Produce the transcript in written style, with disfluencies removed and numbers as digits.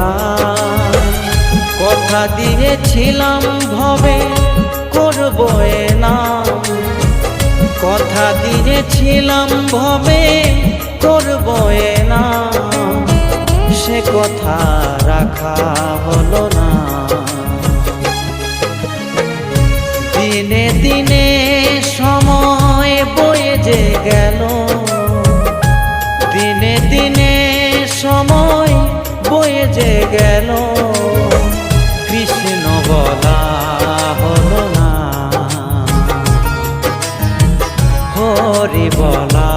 করা। কথা দিয়েছিলাম ভবে করব এ নাম, কথা দিয়েছিলাম ভবে করব এ নাম, সে কথা রাখা হলো না। দিনে দিনে সময় বয়ে যে গেল, দিনে দিনে সময় বয়ে যে গেল, কৃষ্ণ বলা হলো না, হরি বলা